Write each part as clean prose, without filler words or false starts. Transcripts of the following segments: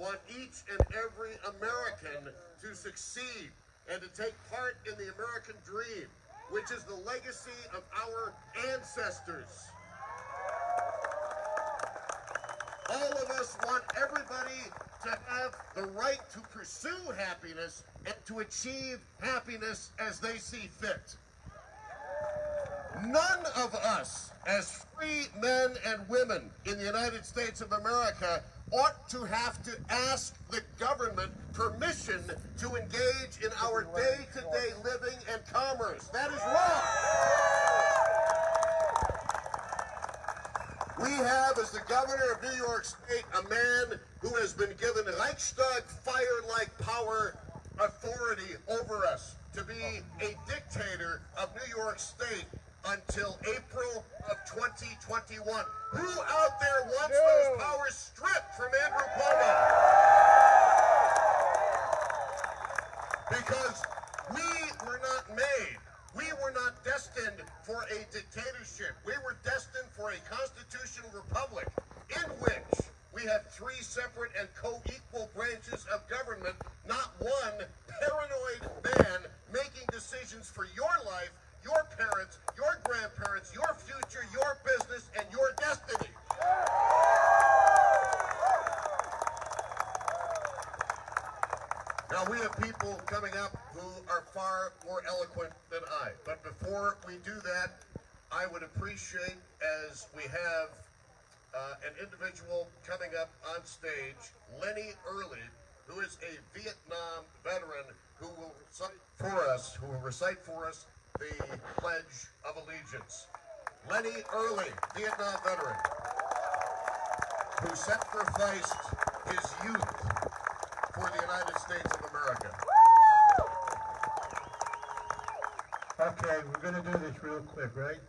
want each and every American to succeed and to take part in the American dream, which is the legacy of our ancestors. All of us want everybody to have the right to pursue happiness and to achieve happiness as they see fit. None of us, as free men and women in the United States of America, ought to have to ask the government permission to engage in our day-to-day living and commerce. That is wrong. We have, as the governor of New York State, a man who has been given Reichstag fire-like power authority over us to be a dictator of New York State until April of 2021. Who out there wants those powers stripped from Andrew Cuomo? Because we were not made, we were not destined for a dictatorship. We were destined for a constitutional republic in which we have three separate and co-equal branches of government, not one paranoid man making decisions for your life, your parents, your grandparents, your future, your business, and your destiny. Now, we have people coming up who are far more eloquent than I. But before we do that, I would appreciate, as we have an individual coming up on stage, Lenny Early, who is a Vietnam veteran who will recite for us the Pledge of Allegiance. Lenny Early, Vietnam veteran, who sacrificed his youth for the United States of America. Okay, we're going to do this real quick, right?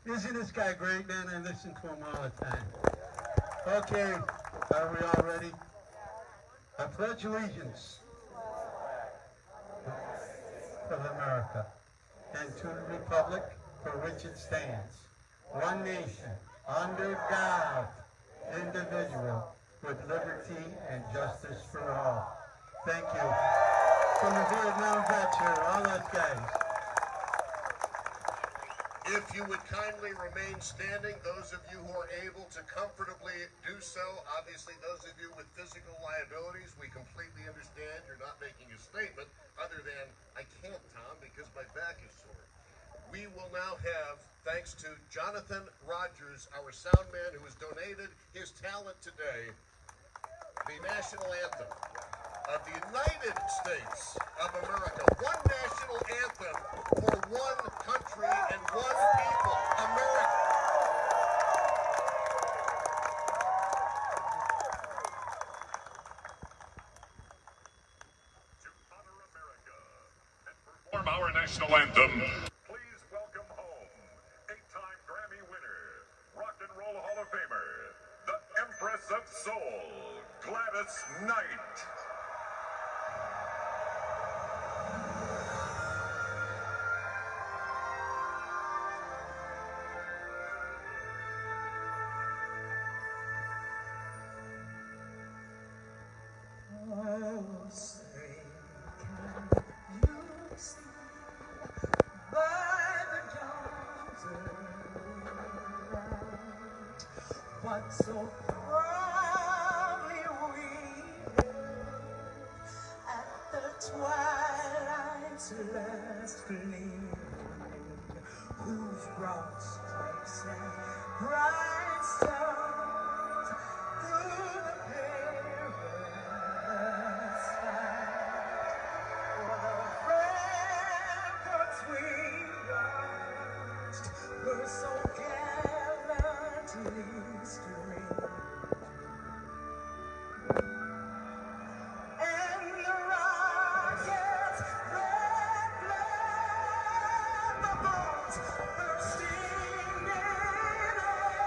Isn't this guy great, man? I listen to him all the time. Okay, are we all ready? I pledge allegiance to America and to the republic for which it stands, one nation, under God, indivisible, with liberty and justice for all. Thank you. From the Vietnam vets here, all those guys. If you would kindly remain standing, those of you who are able to comfortably do so, obviously those of you with physical liabilities, we completely understand you're not making a statement other than, I can't, Tom, because my back is sore. We will now have, thanks to Jonathan Rogers, our sound man who has donated his talent today, the national anthem of the United States of America. One national anthem for one country and one people, America. To honor America and perform our national anthem, please welcome home eight-time Grammy winner, Rock and Roll Hall of Famer, the Empress of Soul, Gladys Knight. What so proudly we at the twilight's last gleam, whose broad stripes and bright stars through the perilous fight, for the ramparts we watched were so gallantly streamed. And the rocket's red flame, the bombs bursting in air.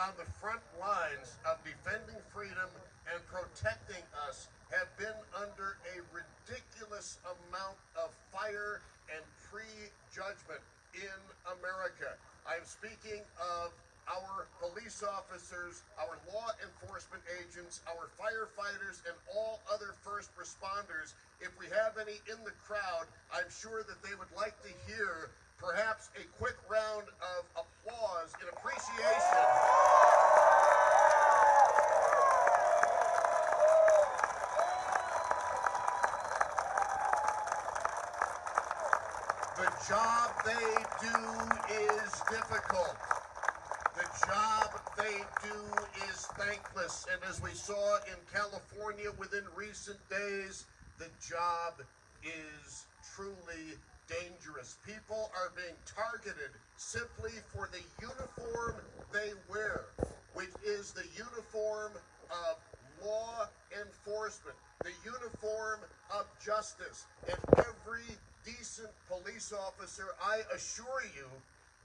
on the front lines of defending freedom and protecting us have been under a ridiculous amount of fire and prejudgment in America. I'm speaking of our police officers, our law enforcement agents, our firefighters, and all other first responders. If we have any in the crowd, I'm sure that they would like to hear perhaps a quick round of applause in appreciation the job they do is difficult. The job they do is thankless. And as we saw in California within recent days, the job is truly dangerous. People are being targeted simply for the uniform they wear, which is the uniform of law enforcement, the uniform of justice. And every decent police officer, I assure you,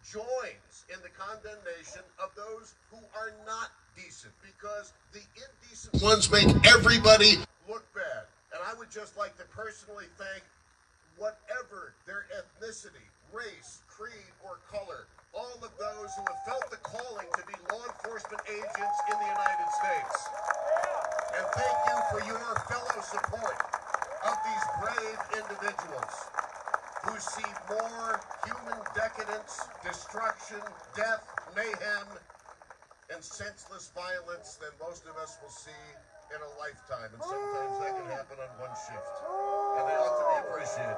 joins in the condemnation of those who are not decent, because the indecent ones make everybody look bad. And I would just like to personally thank whatever their ethnicity, race, creed, or color, all of those who have felt the calling to be law enforcement agents in the United States. And thank you for your fellow support of these brave individuals who see more human decadence, destruction, death, mayhem, and senseless violence than most of us will see in a lifetime. And sometimes that can happen on one shift. And they ought to be appreciated.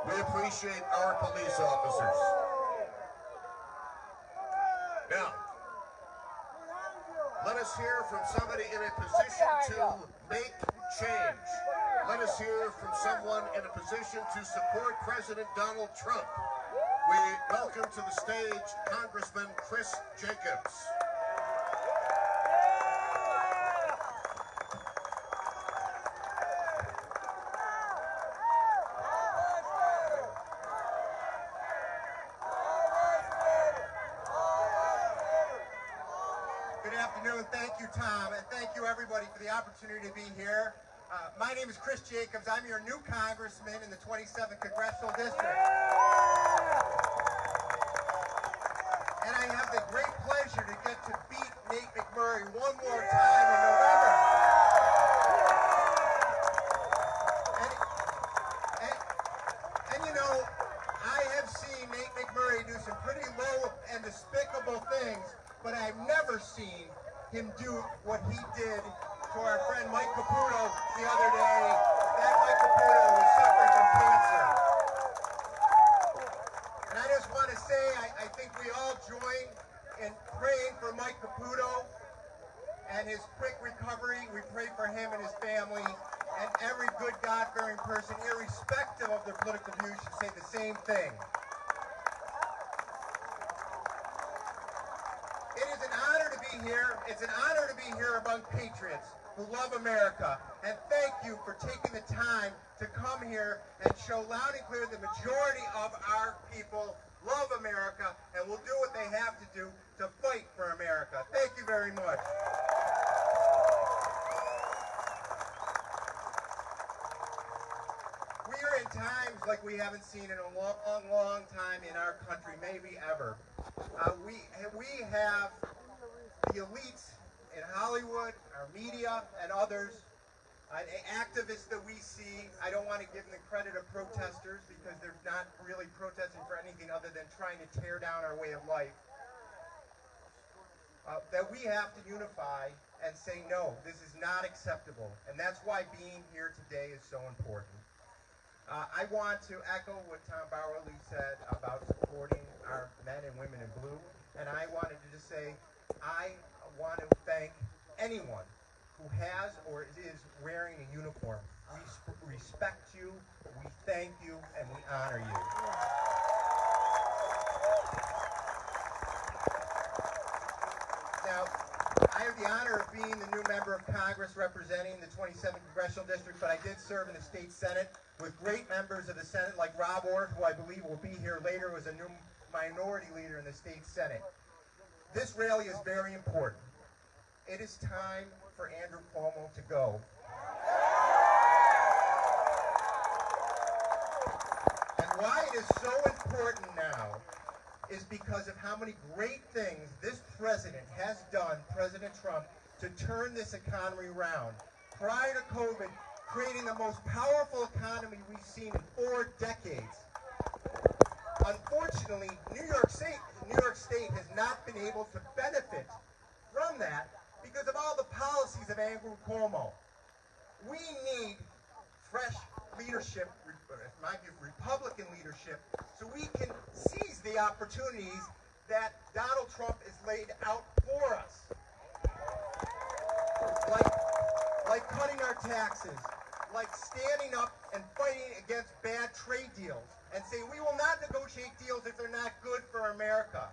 We appreciate our police officers. Now, let us hear from somebody in a position to make change. Let us hear from someone in a position to support President Donald Trump. We welcome to the stage Congressman Chris Jacobs. Good afternoon. Thank you, Tom, and thank you, everybody, for the opportunity to be here. My name is Chris Jacobs. I'm your new congressman in the 27th Congressional District. And I have the great pleasure to get to beat Nate McMurray one more time in November. And you know, I have seen Nate McMurray do some pretty low and despicable things, but I've never seen him do what he did to our friend Mike Caputo the other day. That Mike Caputo was suffering from cancer. And I just want to say, I think we all join in praying for Mike Caputo and his quick recovery. We pray for him and his family, and every good God-fearing person, irrespective of their political views, should say the same thing. It is an honor to be here. It's an honor to be here among patriots who love America. And thank you for taking the time to come here and show loud and clear the majority of our people love America and will do what they have to do to fight for America. Thank you very much. We are in times like we haven't seen in a long, long time in our country, maybe ever. We have the elites in Hollywood, our media, and others, activists that we see. I don't want to give them the credit of protesters because they're not really protesting for anything other than trying to tear down our way of life. That we have to unify and say, no, this is not acceptable. And that's why being here today is so important. I want to echo what Tom Bauerle said about supporting our men and women in blue. And I wanted to just say, I want to thank anyone who has or is wearing a uniform. We respect you, we thank you, and we honor you. Now, I have the honor of being the new member of Congress representing the 27th Congressional District, but I did serve in the state Senate with great members of the Senate like Rob Orth, who I believe will be here later, who is a new minority leader in the state Senate. This rally is very important. It is time for Andrew Cuomo to go. And why it is so important now is because of how many great things this president has done, President Trump, to turn this economy around. Prior to COVID, creating the most powerful economy we've seen in 4 decades. Unfortunately, New York State has not been able to benefit from that because of all the policies of Andrew Cuomo. We need fresh leadership, Republican leadership, so we can seize the opportunities that Donald Trump has laid out for us. Like cutting our taxes, like standing up and fighting against bad trade deals, and saying we will not negotiate deals if they're not good for America.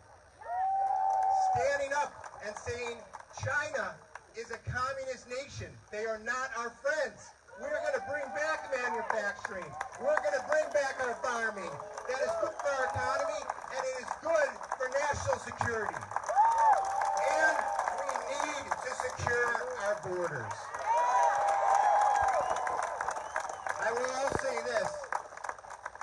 Standing up and saying China is a communist nation. They are not our friends. We're going to bring back manufacturing. We're going to bring back our farming. That is good for our economy, and it is good for national security. And we need to secure our borders. I will also say this.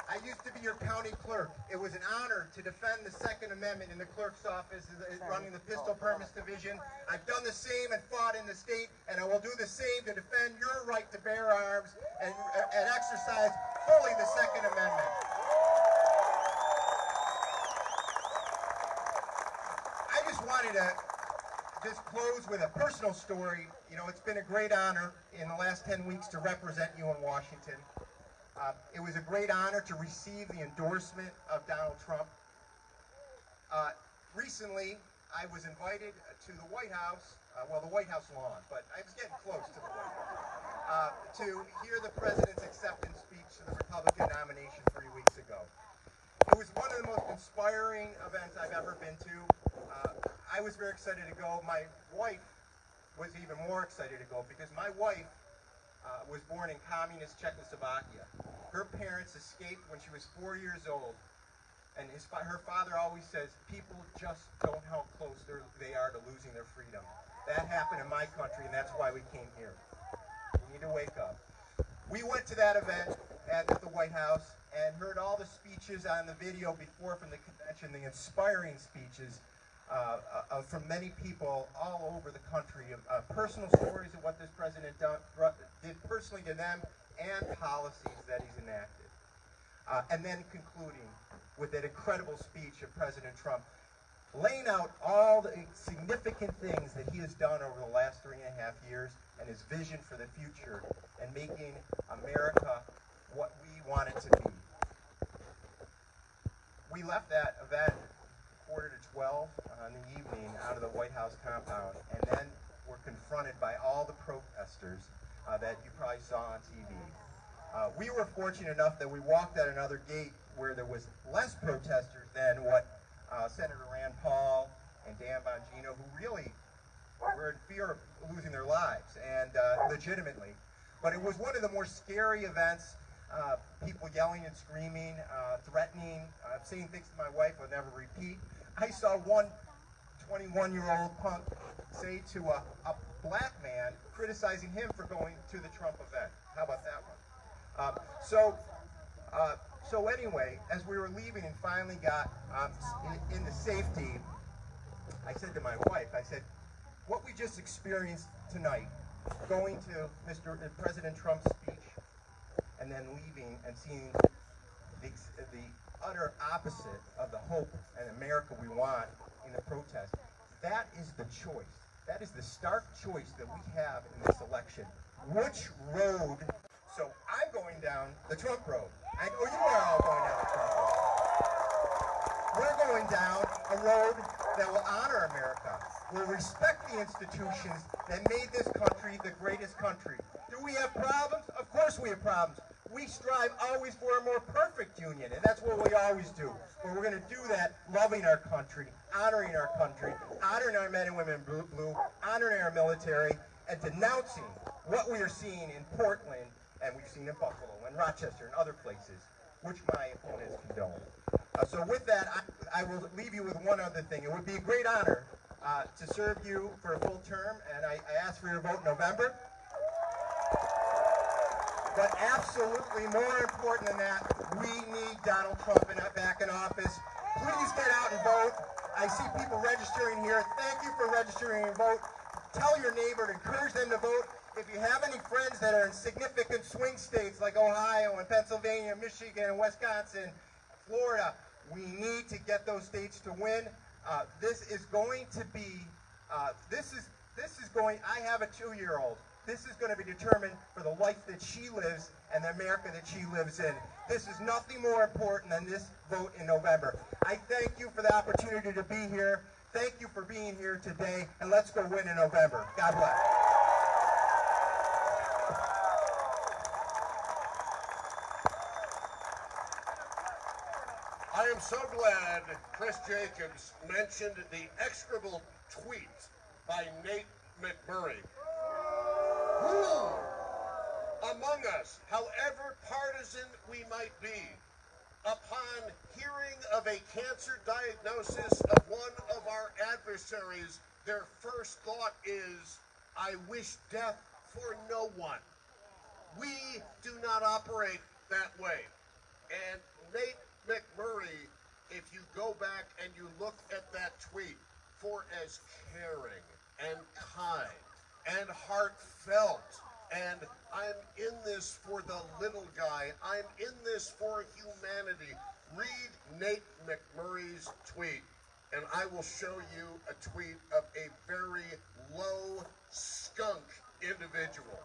I used to be your county clerk. It was an honor to defend the Second Amendment in the clerk's office, running the pistol permits division. I've done the same and fought in the state, and I will do the same to defend your right to bear arms and exercise fully the Second Amendment. I just wanted to close with a personal story. You know, it's been a great honor in the last 10 weeks to represent you in Washington. It was a great honor to receive the endorsement of Donald Trump. Recently, I was invited to the White House, the White House lawn, but I was getting close to the White House, to hear the president's acceptance speech to the Republican nomination 3 weeks ago. It was one of the most inspiring events I've ever been to. I was very excited to go. My wife was even more excited to go because my wife was born in communist Czechoslovakia. Her parents escaped when she was 4 years old, and her father always says, people just don't know how close they are to losing their freedom. That happened in my country, and that's why we came here. We need to wake up. We went to that event at the White House and heard all the speeches on the video before from the convention, the inspiring speeches from many people all over the country, personal stories of what this president did personally to them and policies that he's enacted. And then concluding with that incredible speech of President Trump, laying out all the significant things that he has done over the last 3.5 years and his vision for the future and making America what we want it to be. We left that event 11:45 in the evening out of the White House compound, and then were confronted by all the protesters that you probably saw on TV. We were fortunate enough that we walked at another gate where there was less protesters than what Senator Rand Paul and Dan Bongino, who really were in fear of losing their lives, and legitimately. But it was one of the more scary events. People yelling and screaming, threatening, saying things to my wife I'll never repeat. I saw one 21-year-old punk say to a black man, criticizing him for going to the Trump event. How about that one? So anyway, as we were leaving and finally got into safety, I said to my wife, I said, what we just experienced tonight, going to President Trump's speech, and then leaving and seeing the utter opposite of the hope and America we want in the protest, that is the choice. That is the stark choice that we have in this election. Which road? So I'm going down the Trump road. You are all going down the Trump road. We're going down a road that will honor America, will respect the institutions that made this country the greatest country. Do we have problems? Of course we have problems. We strive always for a more perfect union, and that's what we always do. But we're going to do that loving our country, honoring our country, honoring our men and women in blue, honoring our military, and denouncing what we are seeing in Portland, and we've seen in Buffalo and Rochester and other places, which my opponents condone. So with that, I will leave you with one other thing. It would be a great honor to serve you for a full term, and I ask for your vote in November. But absolutely more important than that, we need Donald Trump back in office. Please get out and vote. I see people registering here. Thank you for registering and vote. Tell your neighbor to encourage them to vote. If you have any friends that are in significant swing states like Ohio and Pennsylvania, Michigan and Wisconsin, Florida, we need to get those states to win. This is going to be, I have a 2-year-old. This is going to be determined for the life that she lives and the America that she lives in. This is nothing more important than this vote in November. I thank you for the opportunity to be here. Thank you for being here today, and let's go win in November. God bless. I am so glad Chris Jacobs mentioned the execrable tweet by Nate McMurray. Who among us, however partisan we might be, upon hearing of a cancer diagnosis of one of our adversaries, their first thought is, I wish death for no one. We do not operate that way. And Nate McMurray, if you go back and you look at that tweet, for as caring and kind and heartfelt, and I'm in this for the little guy, I'm in this for humanity. Read Nate McMurray's tweet, and I will show you a tweet of a very low skunk individual.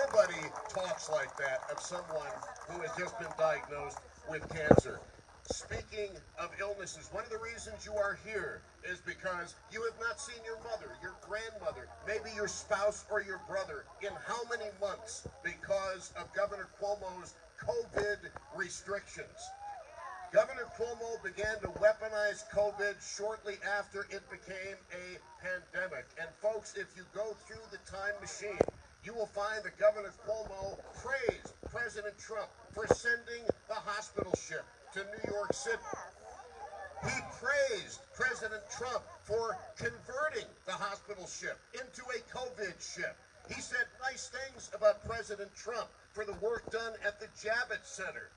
Nobody talks like that of someone who has just been diagnosed with cancer. Speaking of illnesses, one of the reasons you are here is because you have not seen your mother, your grandmother, maybe your spouse or your brother in how many months because of Governor Cuomo's COVID restrictions. Governor Cuomo began to weaponize COVID shortly after it became a pandemic. And folks, if you go through the time machine, you will find that Governor Cuomo praised President Trump for sending the hospital ship to New York City. He praised President Trump for converting the hospital ship into a COVID ship. He said nice things about President Trump for the work done at the Javits Center.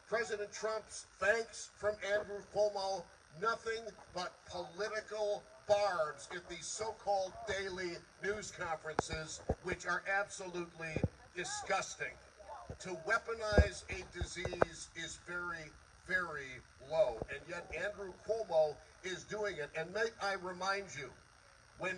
President Trump's thanks from Andrew Cuomo, nothing but political barbs at these so-called daily news conferences, which are absolutely disgusting. To weaponize a disease is very, very low, and yet Andrew Cuomo is doing it. And may I remind you, when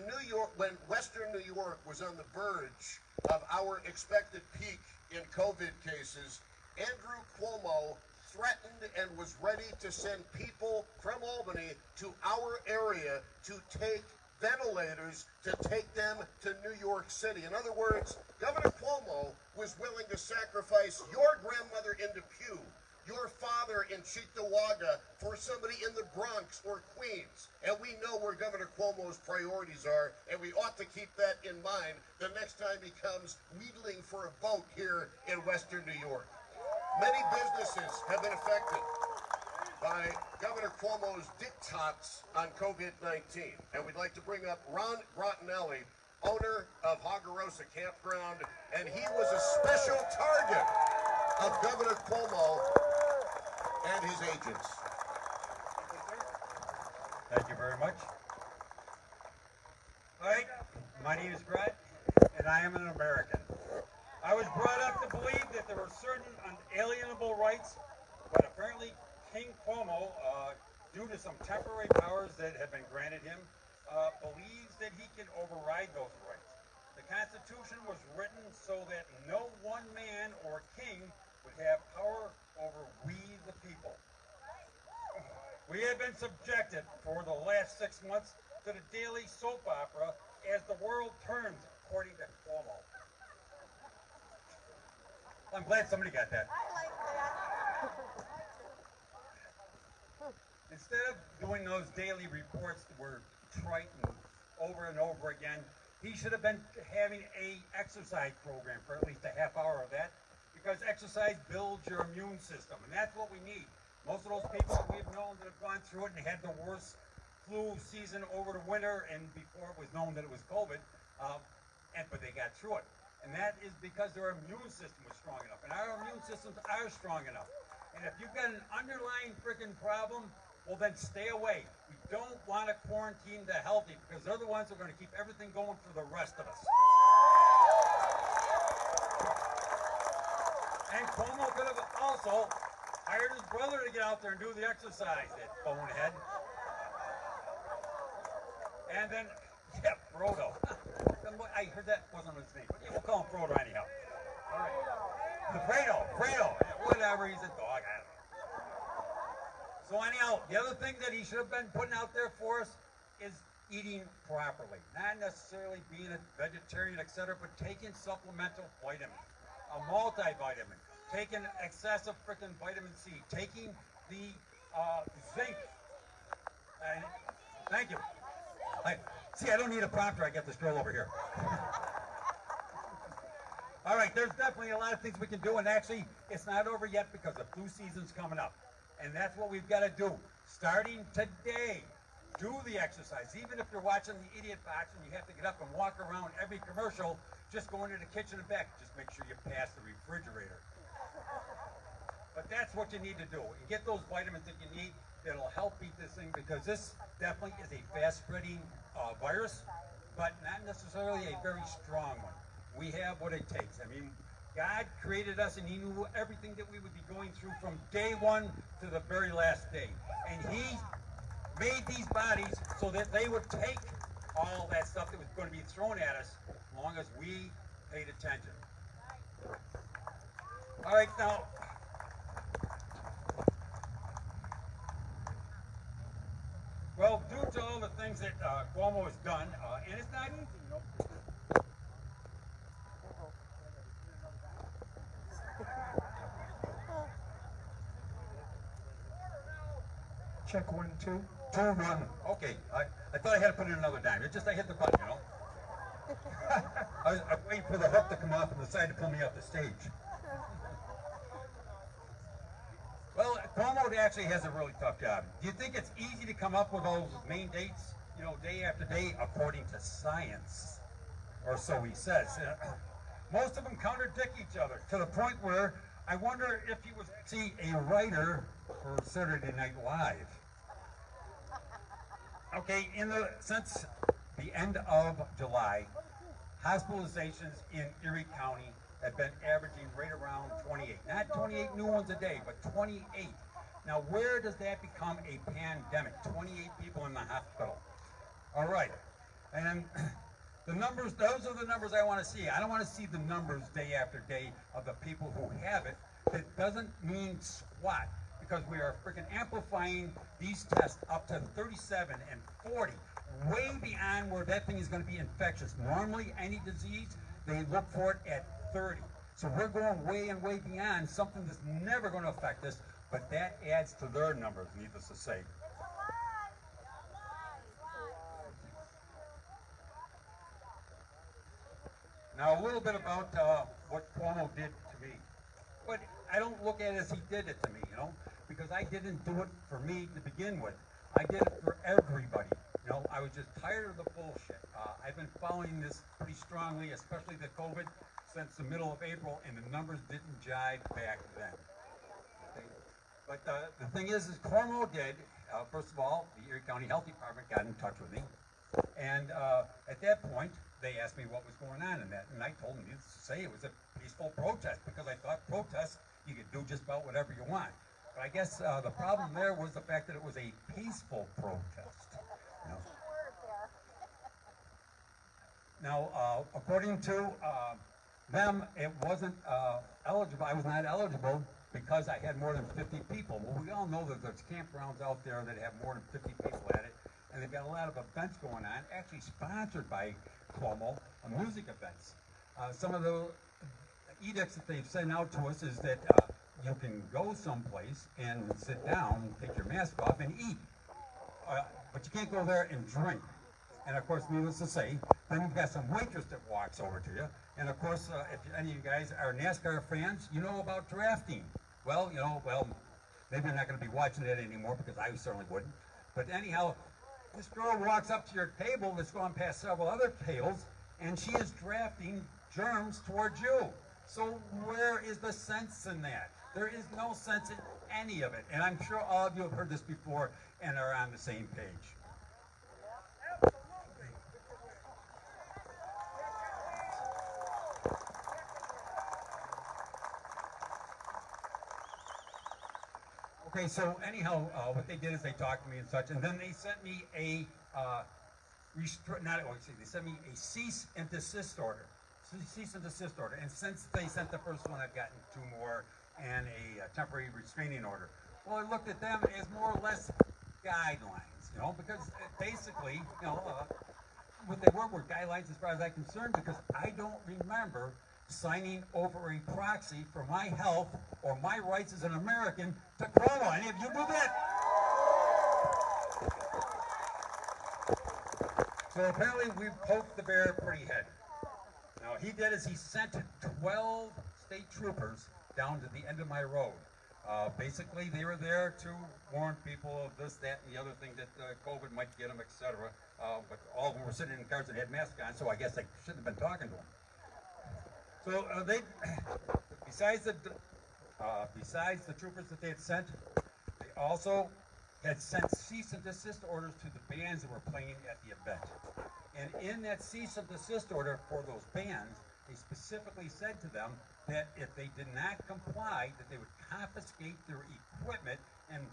Western New York was on the verge of our expected peak in COVID cases, Andrew Cuomo threatened and was ready to send people from Albany to our area to take ventilators to take them to New York City. In other words, Governor Cuomo was willing to sacrifice your grandmother in Depew, your father in Cheektowaga, for somebody in the Bronx or Queens. And we know where Governor Cuomo's priorities are, and we ought to keep that in mind the next time he comes wheedling for a vote here in Western New York. Many businesses have been affected by Governor Cuomo's diktats on COVID-19. And we'd like to bring up Ron Grottinelli, owner of Hagarosa Campground, and he was a special target of Governor Cuomo and his agents. Thank you very much. All right, my name is Grot, and I am an American. I was brought up to believe that there were certain unalienable rights, but apparently King Cuomo, due to some temporary powers that have been granted him, believes that he can override those rights. The Constitution was written so that no one man or king would have power over we the people. We have been subjected for the last 6 months to the daily soap opera as the world turns, according to Cuomo. I'm glad somebody got that. I like that. Instead of doing those daily reports that were trite and over again, he should have been having a exercise program for at least a half hour of that, because exercise builds your immune system, and that's what we need. Most of those people that we've known that have gone through it and had the worst flu season over the winter and before it was known that it was COVID, but they got through it. And that is because their immune system was strong enough, and our immune systems are strong enough. And if you've got an underlying freaking problem, well then stay away. We don't want to quarantine the healthy because they're the ones that are going to keep everything going for the rest of us. And Cuomo could have also hired his brother to get out there and do the exercise, that bonehead. And then, yeah, Frodo. I heard that wasn't his name, but yeah, we'll call him Frodo anyhow. All right. Fredo, whatever, he's a dog, I don't know. So anyhow, the other thing that he should have been putting out there for us is eating properly. Not necessarily being a vegetarian, etc., but taking supplemental vitamins, a multivitamin, taking excessive freaking vitamin C, taking the zinc. Thank you. See, I don't need a prompter. I get the stroll over here. All right, there's definitely a lot of things we can do, and actually, it's not over yet because the flu season's coming up. And that's what we've got to do. Starting today, do the exercise. Even if you're watching the Idiot Box and you have to get up and walk around every commercial, just go into the kitchen and back. Just make sure you pass the refrigerator. But that's what you need to do. And get those vitamins that you need that'll help beat this thing, because this definitely is a fast-spreading virus, but not necessarily a very strong one. We have what it takes. I mean, God created us and he knew everything that we would be going through from day one to the very last day. And he made these bodies so that they would take all that stuff that was going to be thrown at us as long as we paid attention. All right, now, well, due to all the things that Cuomo has done, and it's not easy, you know. Check 1, 2. 2, 1. Okay, I thought I had to put in another dime. It's just I hit the button, you know. I was waiting for the hook to come off and decide to pull me off the stage. Well, Cuomo actually has a really tough job. Do you think it's easy to come up with those main dates, you know, day after day, according to science? Or so he says. Most of them contradict each other to the point where I wonder if he was actually a writer for Saturday Night Live. Okay, since the end of July, hospitalizations in Erie County have been averaging right around 28. Not 28 new ones a day, but 28. Now, where does that become a pandemic? 28 people in the hospital. All right, and the numbers, those are the numbers I want to see. I don't want to see the numbers day after day of the people who have it. That doesn't mean squat, because we are freaking amplifying these tests up to 37 and 40, way beyond where that thing is going to be infectious. Normally, any disease, they look for it at 30. So we're going way and way beyond something that's never going to affect us, but that adds to their numbers, needless to say. Now, a little bit about what Cuomo did to me. But I don't look at it as he did it to me, you know, because I didn't do it for me to begin with. I did it for everybody. You know, I was just tired of the bullshit. I've been following this pretty strongly, especially the COVID, since the middle of April, and the numbers didn't jive back then. Okay? But the thing is Cuomo did, first of all, the Erie County Health Department got in touch with me. And at that point, they asked me what was going on in that. And I told them, needless to say, it was a peaceful protest, because I thought protests, you could do just about whatever you want. But I guess the problem there was the fact that it was a peaceful protest. You know? Now, according to them, it wasn't eligible. I was not eligible because I had more than 50 people. Well, we all know that there's campgrounds out there that have more than 50 people at it, and they've got a lot of events going on, actually sponsored by Cuomo, music events. Some of the edicts that they've sent out to us is that you can go someplace and sit down, take your mask off, and eat. But you can't go there and drink. And of course, needless to say, then you've got some waitress that walks over to you. And of course, if any of you guys are NASCAR fans, you know about drafting. Well, maybe I'm not going to be watching that anymore because I certainly wouldn't. But anyhow, this girl walks up to your table that's gone past several other tables, and she is drafting germs towards you. So where is the sense in that? There is no sense in any of it. And I'm sure all of you have heard this before and are on the same page. Okay, so anyhow, what they did is they talked to me and such, and then they sent me a they sent me a cease and desist order. Cease and desist order. And since they sent the first one, I've gotten 2 more and a temporary restraining order. Well, I looked at them as more or less guidelines, because basically, what they were guidelines as far as I'm concerned, because I don't remember signing over a proxy for my health or my rights as an American to Cuomo. Any of you do that? So apparently we poked the bear pretty heavy. Now he did is he sent 12 state troopers down to the end of my road. Basically they were there to warn people of this, that, and the other thing that COVID might get them, etc. But all of them were sitting in cars that had masks on, so I guess I shouldn't have been talking to them. So they, besides the troopers that they had sent, they also had sent cease and desist orders to the bands that were playing at the event. And in that cease and desist order for those bands, they specifically said to them that if they did not comply, that they would confiscate their equipment and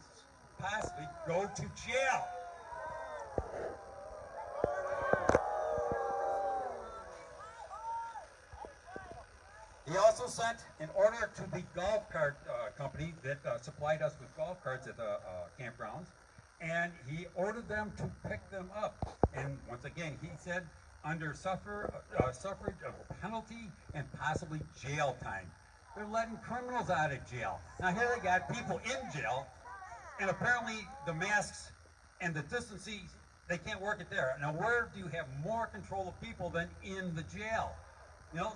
possibly go to jail. He also sent an order to the golf cart company that supplied us with golf carts at the campgrounds, and he ordered them to pick them up. And once again, he said under suffrage of penalty and possibly jail time. They're letting criminals out of jail. Now here they got people in jail, and apparently the masks and the distancing, they can't work it there. Now where do you have more control of people than in the jail?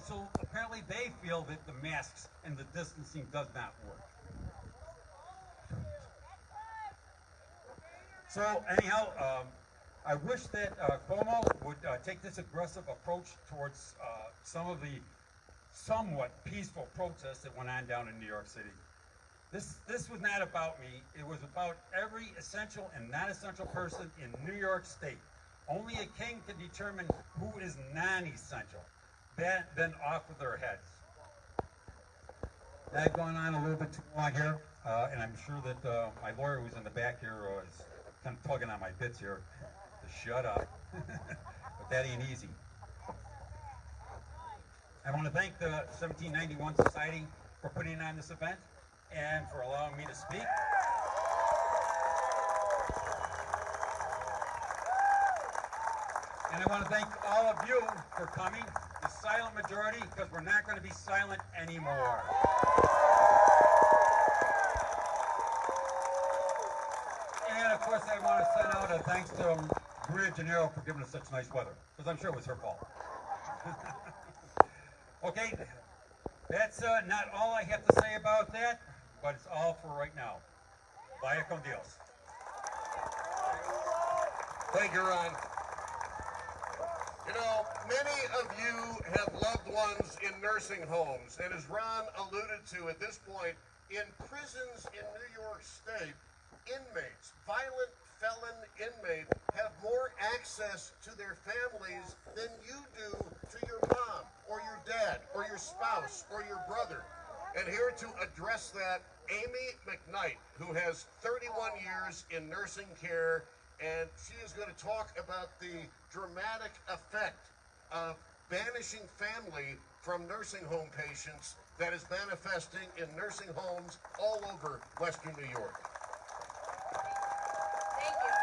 So apparently they feel that the masks and the distancing does not work. So anyhow, I wish that Cuomo would take this aggressive approach towards some of the somewhat peaceful protests that went on down in New York City. This was not about me. It was about every essential and non-essential person in New York State. Only a king can determine who is non-essential. Then off with their heads. I've gone on a little bit too long here, and I'm sure that my lawyer who's in the back here is kind of tugging on my bits here to shut up. But that ain't easy. I want to thank the 1791 Society for putting on this event and for allowing me to speak. And I want to thank all of you for coming, the silent majority, because we're not going to be silent anymore. And of course, I want to send out a thanks to Maria Gennaro for giving us such nice weather, because I'm sure it was her fault. Okay, that's not all I have to say about that, but it's all for right now. Vaya con Dios. Thank you, Ron. Many of you have loved ones in nursing homes, and as Ron alluded to at this point, in prisons in New York State, inmates, violent felon inmates, have more access to their families than you do to your mom, or your dad, or your spouse, or your brother. And here to address that, Amy McKnight, who has 31 years in nursing care, and she is going to talk about the dramatic effect of banishing family from nursing home patients that is manifesting in nursing homes all over Western New York. Thank you.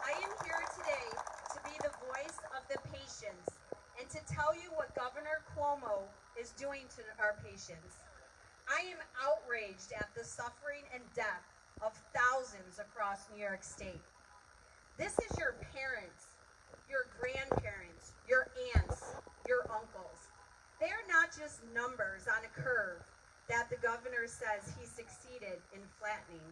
I am here today to be the voice of the patients and to tell you what Governor Cuomo is doing to our patients. I am outraged at the suffering and death of thousands across New York State. This is your parents, your grandparents, your aunts, your uncles. They are not just numbers on a curve that the governor says he succeeded in flattening.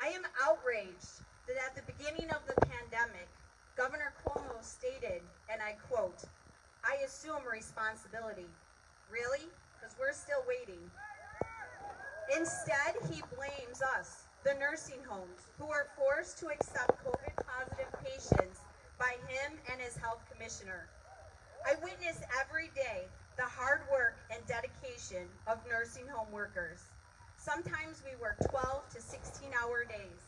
I am outraged that at the beginning of the pandemic, Governor Cuomo stated, and I quote, "I assume responsibility." Really? Because we're still waiting. Instead, he blames us, the nursing homes, who are forced to accept COVID-positive patients by him and his health commissioner. I witness every day the hard work and dedication of nursing home workers. Sometimes we work 12 to 16-hour days.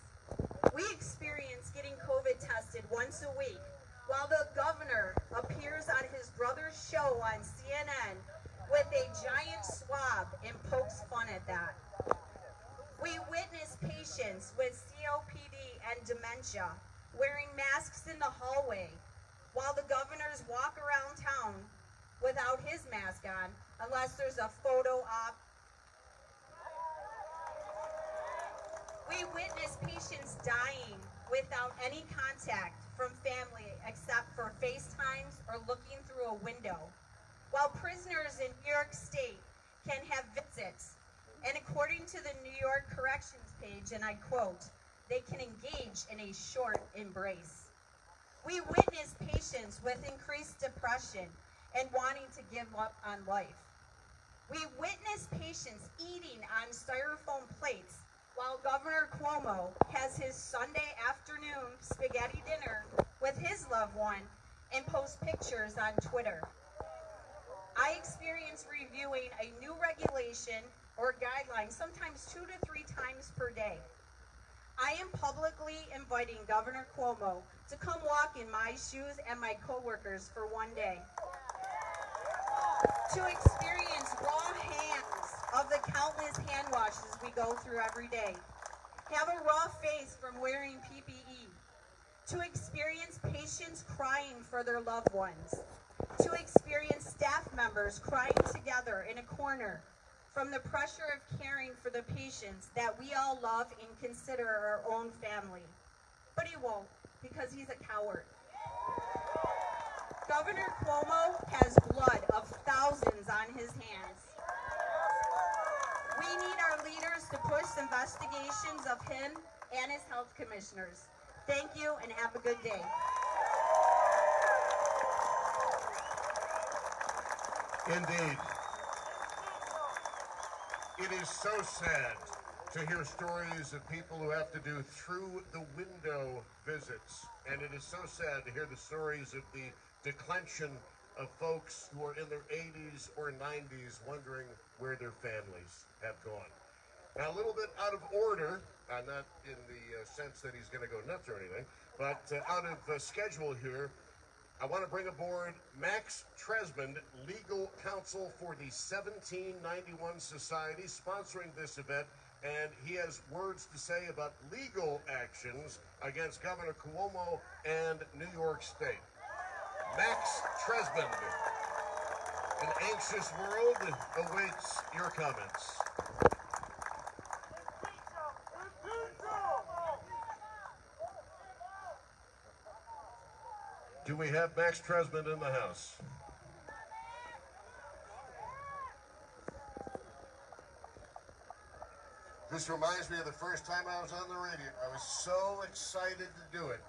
We experience getting COVID tested once a week, while the governor appears on his brother's show on CNN with a giant swab and pokes fun at that. We witness patients with COPD and dementia wearing masks in the hallway, while the governors walk around town without his mask on, unless there's a photo op. We witness patients dying without any contact from family except for FaceTimes or looking through a window, while prisoners in New York State can have visits. And according to the New York Corrections page, and I quote, "They can engage in a short embrace." We witness patients with increased depression and wanting to give up on life. We witness patients eating on styrofoam plates while Governor Cuomo has his Sunday afternoon spaghetti dinner with his loved one and posts pictures on Twitter. I experience reviewing a new regulation or guideline sometimes 2 to 3 times per day. I am publicly inviting Governor Cuomo to come walk in my shoes and my coworkers for one day, to experience raw hands of the countless hand washes we go through every day, have a raw face from wearing PPE, to experience patients crying for their loved ones, to experience staff members crying together in a corner from the pressure of caring for the patients that we all love and consider our own family. But he won't, because he's a coward. Governor Cuomo has blood of thousands on his hands. We need our leaders to push investigations of him and his health commissioners. Thank you and have a good day. Indeed. It is so sad to hear stories of people who have to do through the window visits. And it is so sad to hear the stories of the declension of folks who are in their 80s or 90s wondering where their families have gone. Now, a little bit out of order, not in the sense that he's going to go nuts or anything, but out of schedule here, I want to bring aboard Max Tresmond, legal counsel for the 1791 Society, sponsoring this event, and he has words to say about legal actions against Governor Cuomo and New York State. Max Tresmond, an anxious world awaits your comments. Do we have Max Tresmond in the house? This reminds me of the first time I was on the radio. I was so excited to do it.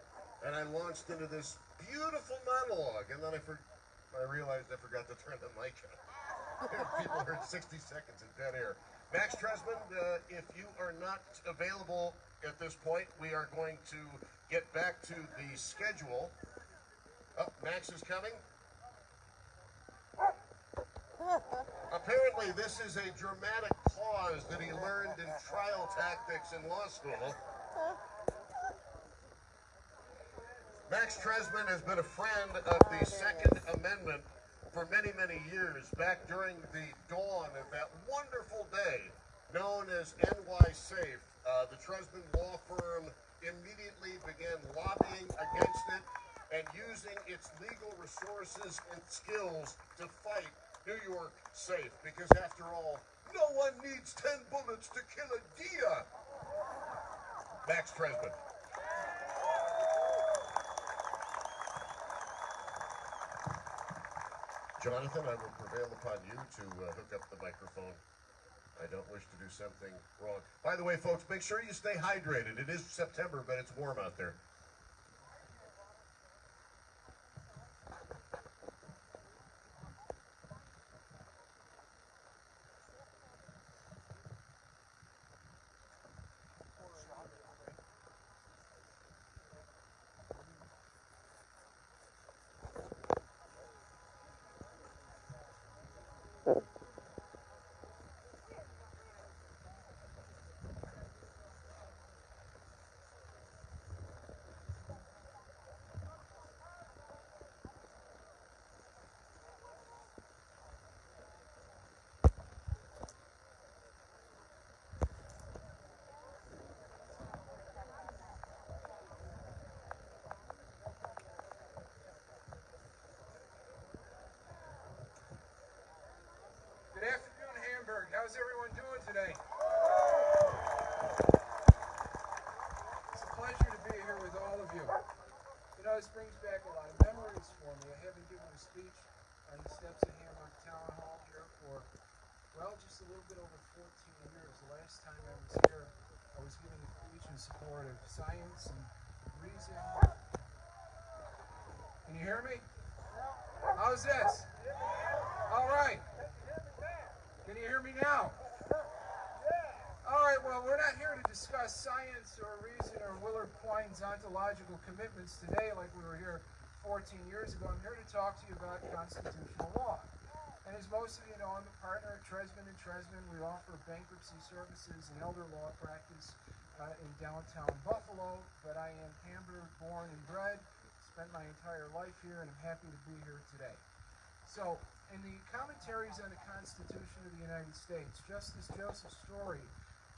And I launched into this beautiful monologue. And then I realized I forgot to turn the mic on. People heard 60 seconds in dead air. Max Tresmond, if you are not available at this point, we are going to get back to the schedule. Oh, Max is coming. Apparently, this is a dramatic pause that he learned in trial tactics in law school. Max Tresmond has been a friend of the Second Amendment for many, many years, back during the dawn of that wonderful day known as NY Safe. The Tresmond law firm immediately began lobbying against it and using its legal resources and skills to fight New York safe. Because after all, no one needs 10 bullets to kill a deer. Max Tresmond. Jonathan, I will prevail upon you to hook up the microphone. I don't wish to do something wrong. By the way, folks, make sure you stay hydrated. It is September, but it's warm out there. Good afternoon, Hamburg. How's everyone doing today? It's a pleasure to be here with all of you. You know, this brings back a lot of memories for me. I haven't given a speech on the steps of Hamburg Town Hall here for, well, just a little bit over 14 years. The last time I was here, I was giving a speech in support of science and reason. Can you hear me? How's this? All right. Can you hear me now? All right, well, we're not here to discuss science or reason or Willard Quine's ontological commitments today like we were here 14 years ago. I'm here to talk to you about constitutional law. And as most of you know, I'm a partner at Tresman & Tresman. We offer bankruptcy services and elder law practice in downtown Buffalo, but I am Hamburg born and bred, spent my entire life here, and I'm happy to be here today. So, in the commentaries on the Constitution of the United States, Justice Joseph Story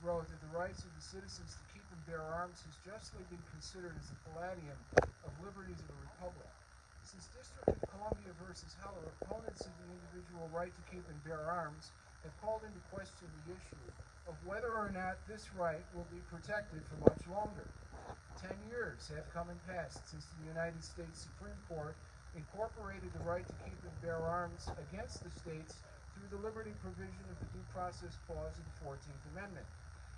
wrote that the rights of the citizens to keep and bear arms has justly been considered as the palladium of liberties of a republic. Since District of Columbia versus Heller, opponents of the individual right to keep and bear arms have called into question the issue of whether or not this right will be protected for much longer. 10 years have come and passed since the United States Supreme Court incorporated the right to keep and bear arms against the states through the liberty provision of the Due Process Clause of the 14th Amendment.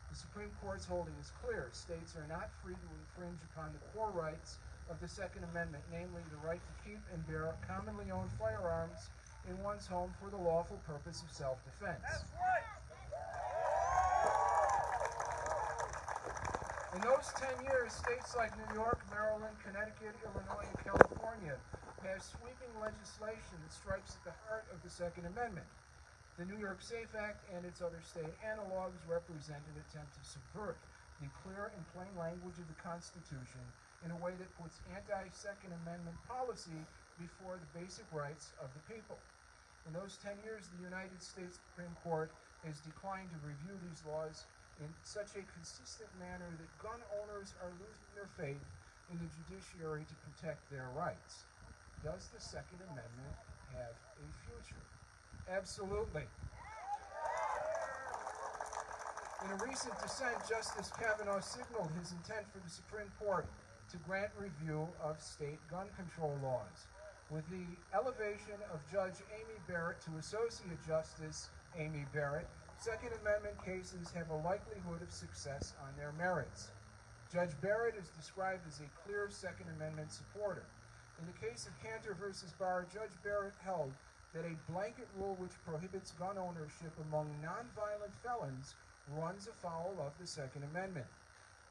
The Supreme Court's holding is clear. States are not free to infringe upon the core rights of the Second Amendment, namely the right to keep and bear commonly owned firearms in one's home for the lawful purpose of self-defense. That's right. In those 10 years, states like New York, Maryland, Connecticut, Illinois, and California passed sweeping legislation that strikes at the heart of the Second Amendment. The New York SAFE Act and its other state analogs represent an attempt to subvert the clear and plain language of the Constitution in a way that puts anti-Second Amendment policy before the basic rights of the people. In those 10 years, the United States Supreme Court has declined to review these laws in such a consistent manner that gun owners are losing their faith in the judiciary to protect their rights. Does the Second Amendment have a future? Absolutely. In a recent dissent, Justice Kavanaugh signaled his intent for the Supreme Court to grant review of state gun control laws. With the elevation of Judge Amy Barrett to Associate Justice Amy Barrett, Second Amendment cases have a likelihood of success on their merits. Judge Barrett is described as a clear Second Amendment supporter. In the case of Cantor versus Barr, Judge Barrett held that a blanket rule which prohibits gun ownership among nonviolent felons runs afoul of the Second Amendment.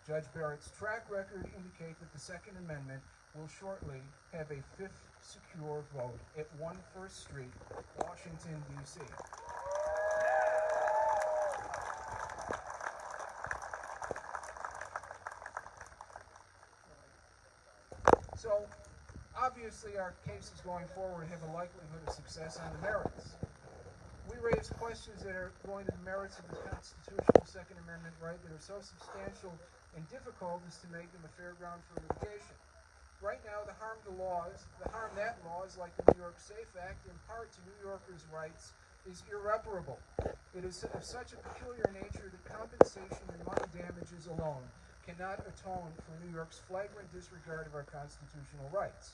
Judge Barrett's track record indicate that the Second Amendment will shortly have a fifth secure vote at 1 First Street, Washington, D.C. So, obviously, our cases going forward have a likelihood of success on the merits. We raise questions that are going to the merits of the constitutional Second Amendment right that are so substantial and difficult as to make them a fair ground for litigation. Right now, the harm that laws like the New York SAFE Act impart to New Yorkers' rights is irreparable. It is of such a peculiar nature that compensation and money damages alone cannot atone for New York's flagrant disregard of our constitutional rights.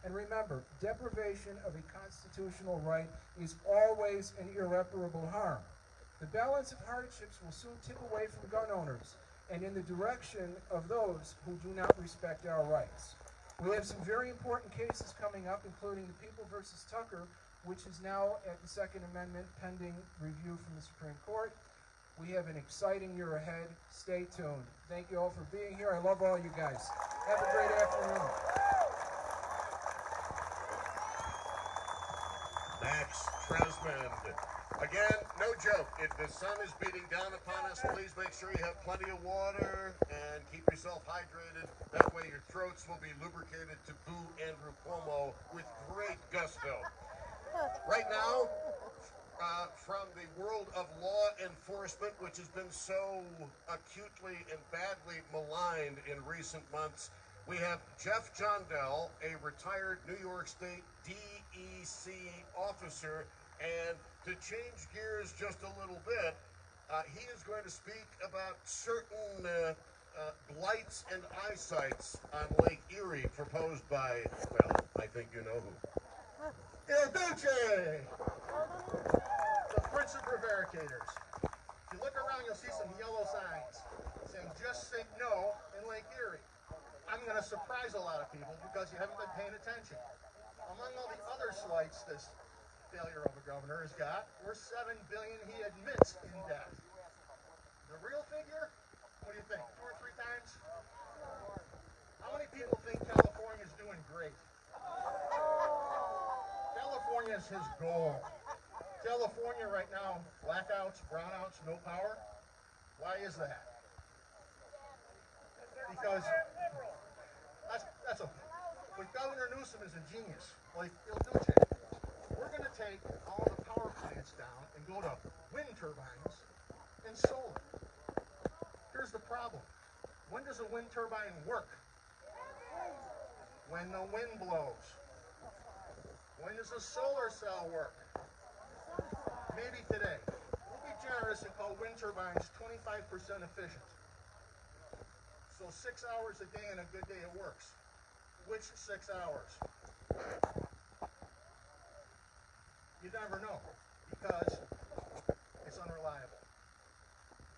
And remember, deprivation of a constitutional right is always an irreparable harm. The balance of hardships will soon tip away from gun owners and in the direction of those who do not respect our rights. We have some very important cases coming up, including the People versus Tucker, which is now at the Second Amendment pending review from the Supreme Court. We have an exciting year ahead. Stay tuned. Thank you all for being here. I love all you guys. Have a great afternoon. Max Tresmond. Again, no joke. If the sun is beating down upon us, please make sure you have plenty of water and keep yourself hydrated. That way your throats will be lubricated to boo Andrew Cuomo with great gusto. Right now, from the world of law enforcement, which has been so acutely and badly maligned in recent months, we have Jeff Jondell, a retired New York State DEC officer, and to change gears just a little bit, he is going to speak about certain blights and eyesights on Lake Erie proposed by, well, I think you know who. Il Duce! The Prince of Prevaricators. If you look around, you'll see some yellow signs saying, just think no in Lake Erie. I'm going to surprise a lot of people because you haven't been paying attention. Among all the other slights this failure of a governor has got, we're $7 billion he admits in debt. The real figure? What do you think? 2 or 3 times? How many people think California's doing great? California's his goal. California right now, blackouts, brownouts, no power. Why is that? Because that's okay. But Governor Newsom is a genius, like Il Duce. We're going to take all the power plants down and go to wind turbines and solar. Here's the problem. When does a wind turbine work? When the wind blows. When does a solar cell work? Maybe today. We'll be generous and call wind turbines 25% efficient. So 6 hours a day and a good day it works. Which 6 hours? You never know, because it's unreliable.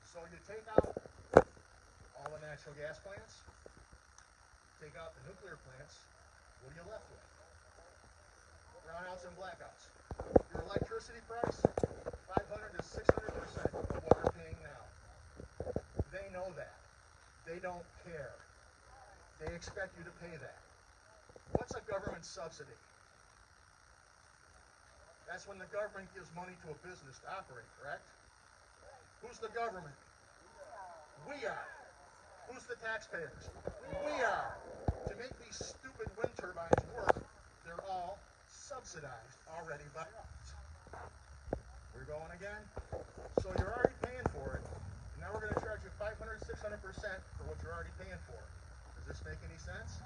So you take out all the natural gas plants, take out the nuclear plants, what are you left with? Brownouts and blackouts. Your electricity price, 500 to 600% of what they're paying now. They know that. They don't care. They expect you to pay that. What's a government subsidy? That's when the government gives money to a business to operate, correct? Who's the government? We are. Who's the taxpayers? We are. To make these stupid wind turbines work, they're all subsidized already by us. We're going again? So you're already paying for it. And now we're going to charge you 500, 600% for what you're already paying for. Does this make any sense?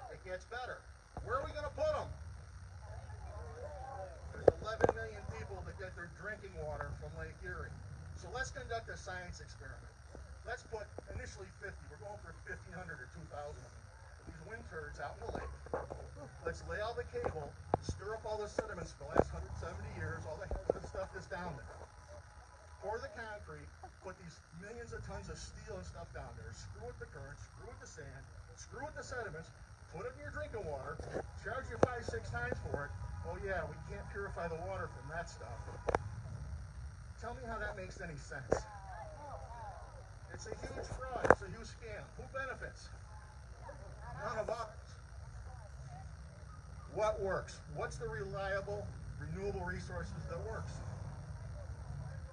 It gets better. Where are we going to put them? There's 11 million people that get their drinking water from Lake Erie. So let's conduct a science experiment. Let's put initially 50. We're going for 1,500 or 2,000 of them. These wind turds out in the lake. Let's lay all the cable, stir up all the sediments for the last 170 years, all the hazardous stuff that's down there. Pour the concrete, put these millions of tons of steel and stuff down there, screw with the current, screw with the sand, screw with the sediments, put it in your drinking water, charge you 5, 6 times for it. Oh yeah, we can't purify the water from that stuff. Tell me how that makes any sense. It's a huge fraud. It's a huge scam. Who benefits? None of us. What works? What's the reliable, renewable resources that works?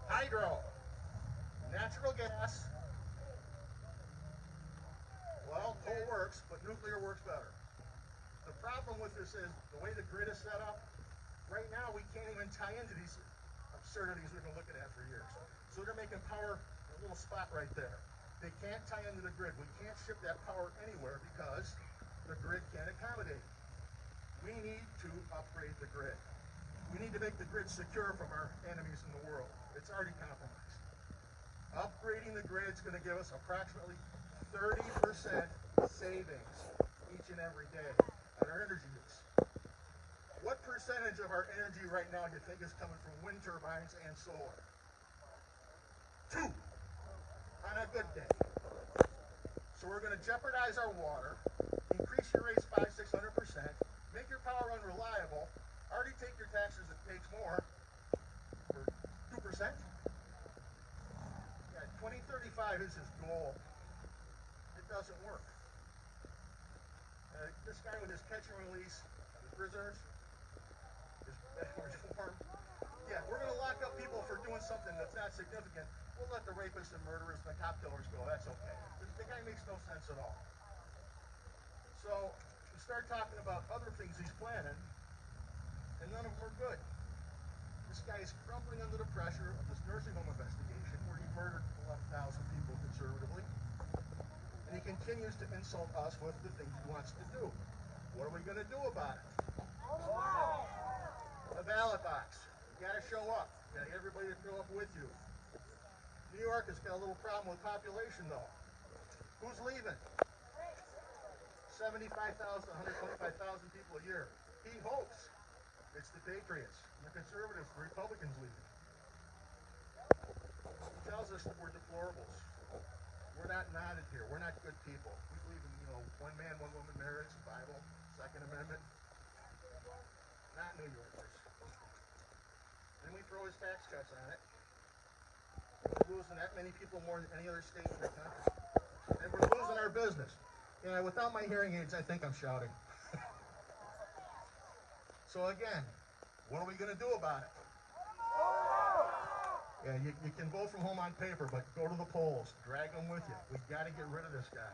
Hydro. Natural gas. Well, coal works, but nuclear works better. The problem with this is the way the grid is set up, right now we can't even tie into these absurdities we've been looking at for years. So they're making power in a little spot right there. They can't tie into the grid. We can't ship that power anywhere because the grid can't accommodate it. We need to upgrade the grid. We need to make the grid secure from our enemies in the world. It's already compromised. Upgrading the grid is going to give us approximately 30% savings each and every day at our energy use. What percentage of our energy right now do you think is coming from wind turbines and solar? 2 on a good day. So we're going to jeopardize our water, increase your rates 500–600%, make your power unreliable, already take your taxes at page more for 2%. Yeah, 2035 is his goal. It doesn't work. This guy with his catch and release, the prisoners, his reform. Yeah, we're going to lock up people for doing something that's not significant. We'll let the rapists and murderers and the cop killers go. That's okay. The guy makes no sense at all. So we start talking about other things he's planning, and none of them are good. This guy is crumbling under the pressure of this nursing home investigation where he murdered 11,000 people conservatively. And he continues to insult us with the things he wants to do. What are we going to do about it? The ballot box. You got to show up. You got to get everybody to show up with you. New York has got a little problem with population, though. Who's leaving? 75,000, 125,000 people a year. He hopes it's the Patriots, the Conservatives, the Republicans leaving. He tells us that we're deplorables. We're not nodded here. We're not good people. We believe in, one man, one woman marriage, Bible, Second Amendment. Not New Yorkers. Then we throw his tax cuts on it. We're losing that many people more than any other state in the country. And we're losing our business. Without my hearing aids, I think I'm shouting. So again, what are we going to do about it? Yeah, you can vote from home on paper, but go to the polls. Drag them with you. We've got to get rid of this guy.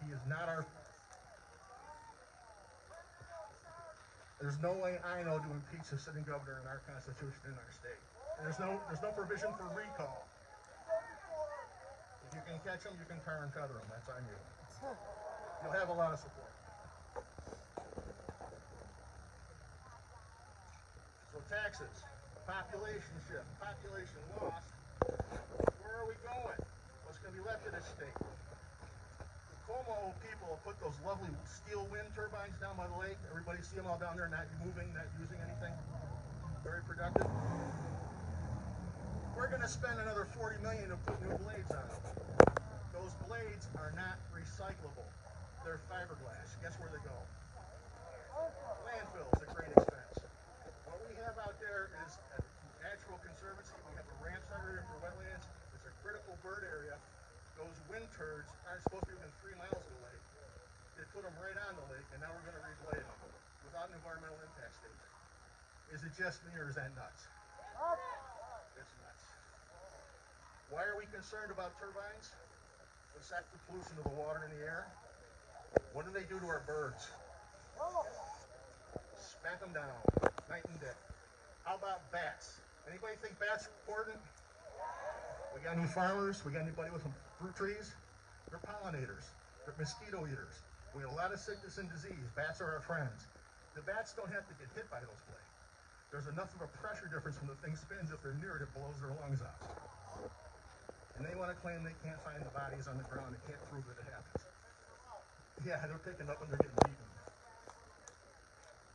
He is not our... There's no way I know to impeach a sitting governor in our Constitution in our state. And there's no provision for recall. If you can catch them, you can tar and feather them. That's on you. You'll have a lot of support. So taxes, population shift, population loss. Where are we going? What's going to be left of this state? The Cuomo people have put those lovely steel wind turbines down by the lake. Everybody see them all down there, not moving, not using anything. Very productive. We're going to spend another $40 million to put new blades on them. Those blades are not recyclable. They're fiberglass. Guess where they go? Landfills at great expense. What we have out there is a natural conservancy. We have a Ramsar area for wetlands. It's a critical bird area. Those wind turds aren't supposed to be within 3 miles of the lake. They put them right on the lake, and now we're going to reblade them without an environmental impact statement. Is it just me, or is that nuts? It's nuts. Why are we concerned about turbines? Besides the pollution of the water and the air, what do they do to our birds? Smack them down, night and day. How about bats? Anybody think bats are important? We got any farmers? We got anybody with some fruit trees? They're pollinators. They're mosquito eaters. We have a lot of sickness and disease. Bats are our friends. The bats don't have to get hit by those blades. There's enough of a pressure difference when the thing spins. If they're near it, it blows their lungs out. And they want to claim they can't find the bodies on the ground. They can't prove that it happens. Yeah, they're picking up when they're getting beaten.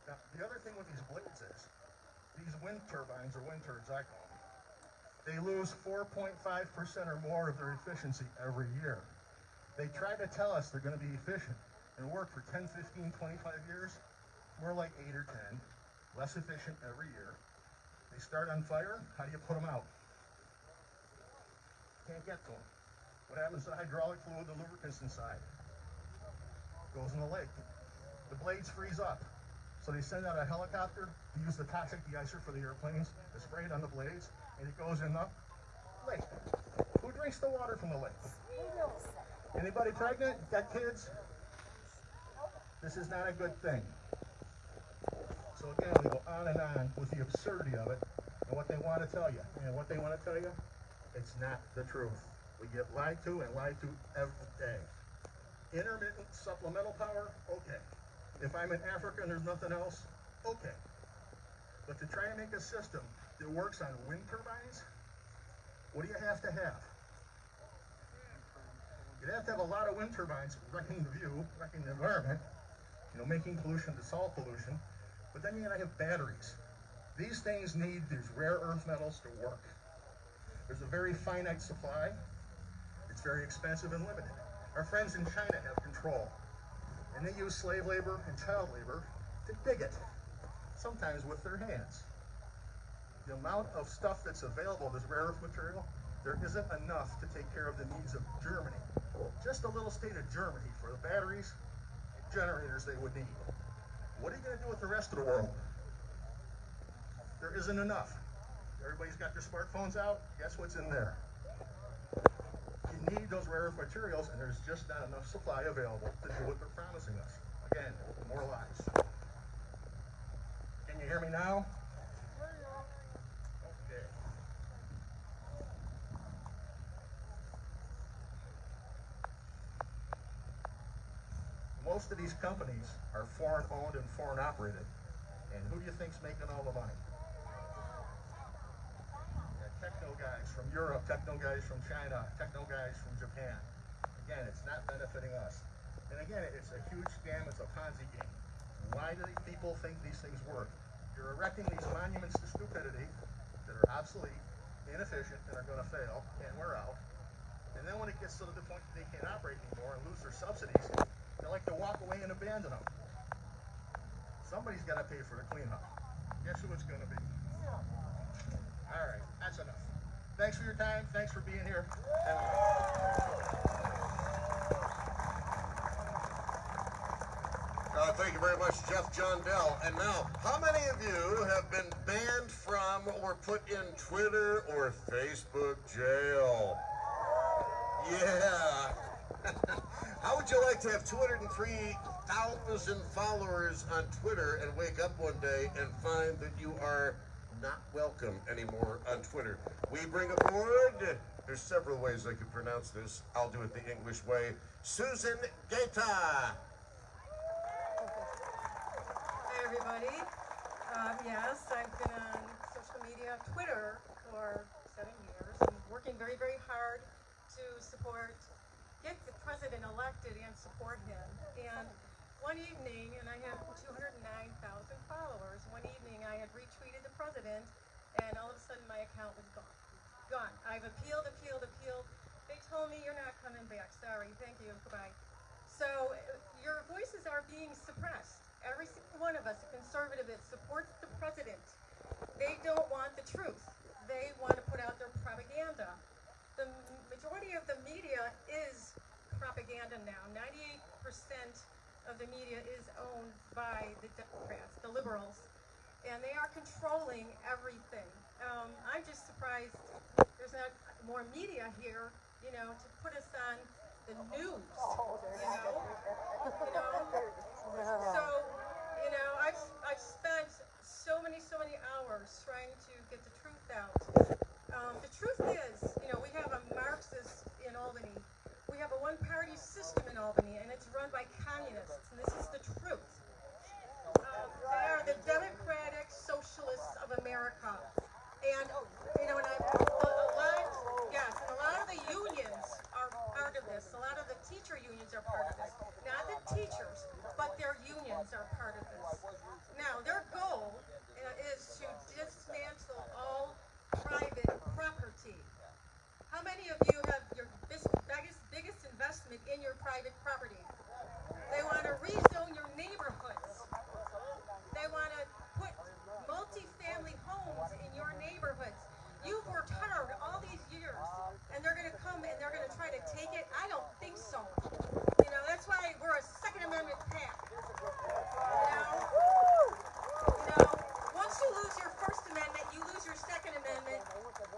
Now, the other thing with these blades is, these wind turbines, or wind turds I call them, they lose 4.5% or more of their efficiency every year. They try to tell us they're going to be efficient and work for 10, 15, 25 years. More like 8 or 10. Less efficient every year. They start on fire. How do you put them out? Can't get to them. What happens to the hydraulic fluid, the lubricants inside? Goes in the lake. The blades freeze up. So they send out a helicopter to use the toxic de-icer for the airplanes to spray it on the blades, and it goes in the lake. Who drinks the water from the lake? Anybody pregnant? Got kids? This is not a good thing. So again, we go on and on with the absurdity of it and what they want to tell you. And what they want to tell you, it's not the truth. We get lied to and lied to every day. Intermittent supplemental power, okay. If I'm in Africa and there's nothing else, okay. But to try to make a system that works on wind turbines, what do you have to have? You'd have to have a lot of wind turbines wrecking the view, wrecking the environment. making pollution to solve pollution. But then you gotta have batteries. These things need these rare earth metals to work. There's a very finite supply. It's very expensive and limited. Our friends in China have control, and they use slave labor and child labor to dig it, sometimes with their hands. The amount of stuff that's available, this rare earth material, there isn't enough to take care of the needs of Germany. Just a little state of Germany for the batteries and generators they would need. What are you going to do with the rest of the world? There isn't enough. Everybody's got their smartphones out. Guess what's in there? You need those rare earth materials, and there's just not enough supply available to do what they're promising us. Again, more lies. Can you hear me now? Okay. Most of these companies are foreign owned and foreign operated. And who do you think's making all the money? Techno guys from Europe, techno guys from China, techno guys from Japan. Again, it's not benefiting us. And again, it's a huge scam, it's a Ponzi game. Why do these people think these things work? You're erecting these monuments to stupidity that are obsolete, inefficient, and are going to fail and wear out. And then when it gets to the point that they can't operate anymore and lose their subsidies, they like to walk away and abandon them. Somebody's got to pay for the cleanup. Guess who it's going to be? All right, that's enough. Thanks for your time. Thanks for being here. Thank you very much, Jeff John Dell. And now, how many of you have been banned from or put in Twitter or Facebook jail? Yeah. How would you like to have 203,000 followers on Twitter and wake up one day and find that you are not welcome anymore on Twitter? We bring aboard, there's several ways I could pronounce this. I'll do it the English way. Susan Gaeta. Hi, everybody. Yes, I've been on social media, Twitter, for 7 years. I'm working very, very hard to get the president elected and support him. And one evening, and I have 209,000 followers, one evening I had retweeted the president, and all of a sudden my account was gone. I've appealed. They told me, you're not coming back. Sorry, thank you, goodbye. So your voices are being suppressed. Every single one of us, a conservative that supports the president, they don't want the truth. They want to put out their propaganda. The majority of the media is propaganda now. 98% of the media is owned by the Democrats, the liberals, and they are controlling everything. I'm just surprised there's not more media here, to put us on the news, So, I've spent so many hours trying to get the truth out. The truth is, we have a Marxist in Albany. We have a one-party system in Albany, and it's run by communists, and this is the truth. They are the Democratic Socialists of America. And, and a lot of the unions are part of this. A lot of the teacher unions are part of this. Not the teachers, but their unions are part of this. Now, their goal is to dismantle all private property. How many of you have your biggest investment in your private property? They want to rezone your neighborhoods. They want to put multi-family homes in your neighborhoods. You've worked hard all these years, and they're going to come and they're going to try to take it? I don't think so. That's why we're a Second Amendment pack. Once you lose your First Amendment, you lose your Second Amendment.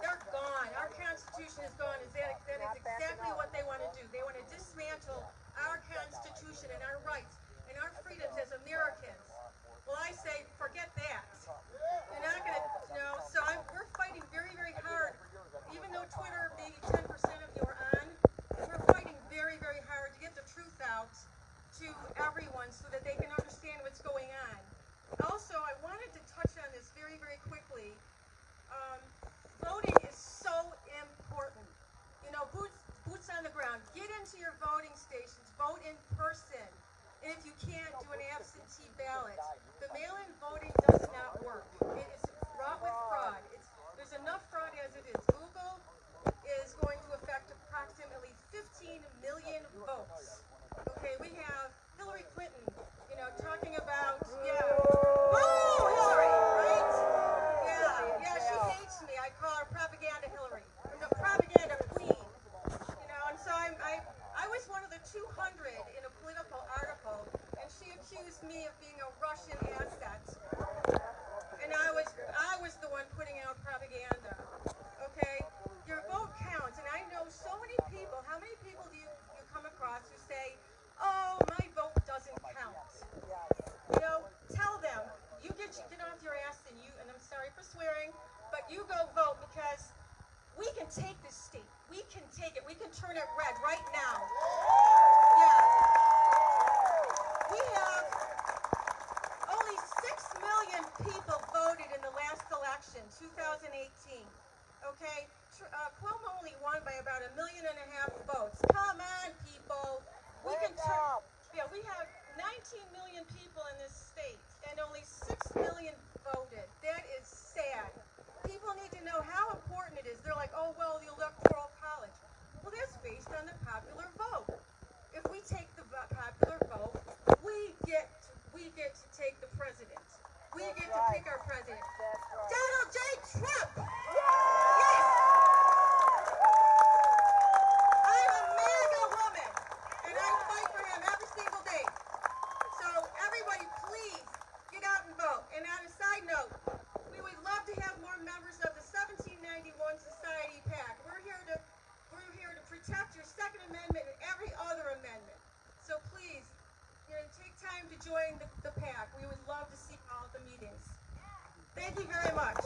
They're gone. Our Constitution is gone. That is exactly what they want to do. They want to dismantle our Constitution and our rights and our freedoms as Americans. Well, I say, forget that. You're not going to, so we're fighting very, very hard. Even though Twitter, maybe 10% of you are on, we're fighting very, very hard to get the truth out to everyone so that they can understand what's going on. Also, I wanted to touch on this very, very quickly. Voting is so important. Boots on the ground. Get into your voting stations. Vote in person. And if you can't do an absentee ballot, the mail-in voting does not work. It is fraught with fraud. There's enough fraud as it is. Google is going to affect approximately 15 million votes. Okay, we have Hillary Clinton, talking about, woo, Hillary, right? Yeah, she hates me. I call her Propaganda Hillary, the Propaganda Queen. And so I was one of the 200 in a political article, and she accused me of being a Russian asset. And I was the one putting out propaganda. Okay? Your vote counts, and I know so many people. How many people do you come across who say, "Oh, my vote doesn't count"? Tell them, you get off your ass and I'm sorry for swearing, but you go vote, because we can take this state. We can take it. We can turn it red right now. Yeah. We have only 6 million people voted in the last election, 2018. Okay? Cuomo only won by about 1.5 million votes. Come on, people. We can turn. Yeah, we have 19 million people in this state, and only 6 million voted. That is sad. People need to know how important it is. They're like, "Oh, well, the electoral college." Well, that's based on the popular vote. If we take the popular vote, we get to take the president. We get to pick our president. Donald J. Trump! Yes! I'm a MAGA woman, and I fight for him every single day. So everybody, please get out and vote. And on a side note, we would love to have more members of the 1791 Society PAC. We're here to protect your Second Amendment and every other amendment. So please, take time to join the PAC. We would love to see you all at the meetings. Thank you very much.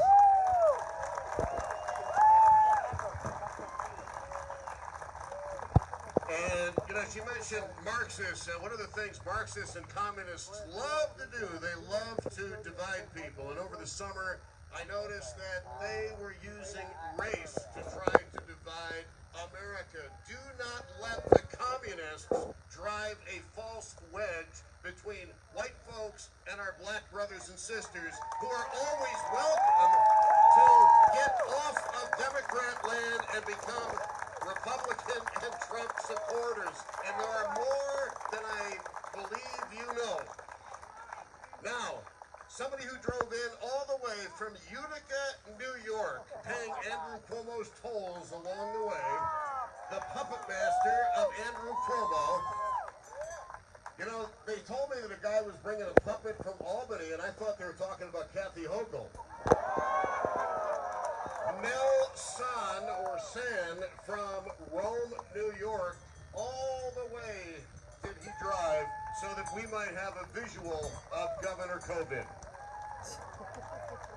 And, she mentioned Marxists, and one of the things Marxists and communists love to do, they love to divide people. And over the summer, I noticed that they were using race to try to divide America. Do not let the communists drive a false wedge between white folks and our black brothers and sisters, who are always welcome to get off of Democrat land and become Republican and Trump supporters. And there are more than I believe you know. Now, somebody who drove in all the way from Utica, New York, paying Andrew Cuomo's tolls along the way, the puppet master of Andrew Cuomo. They told me that a guy was bringing a puppet from Albany, and I thought they were talking about Kathy Hochul. Mel San from Rome, New York, all the way did he drive so that we might have a visual of Governor COVID.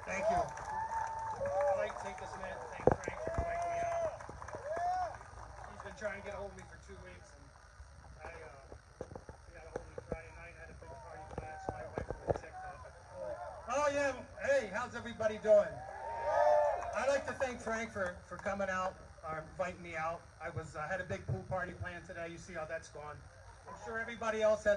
Thank you. I'd like to take this minute to thank Frank for inviting me out. He's been trying to get a hold of me for 2 weeks, and he got a hold of me Friday night. I had a big party planned, so my wife was TikTok. Oh, yeah. Hey, how's everybody doing? I'd like to thank Frank for coming out, or inviting me out. I had a big pool party planned today. You see how that's gone. I'm sure everybody else had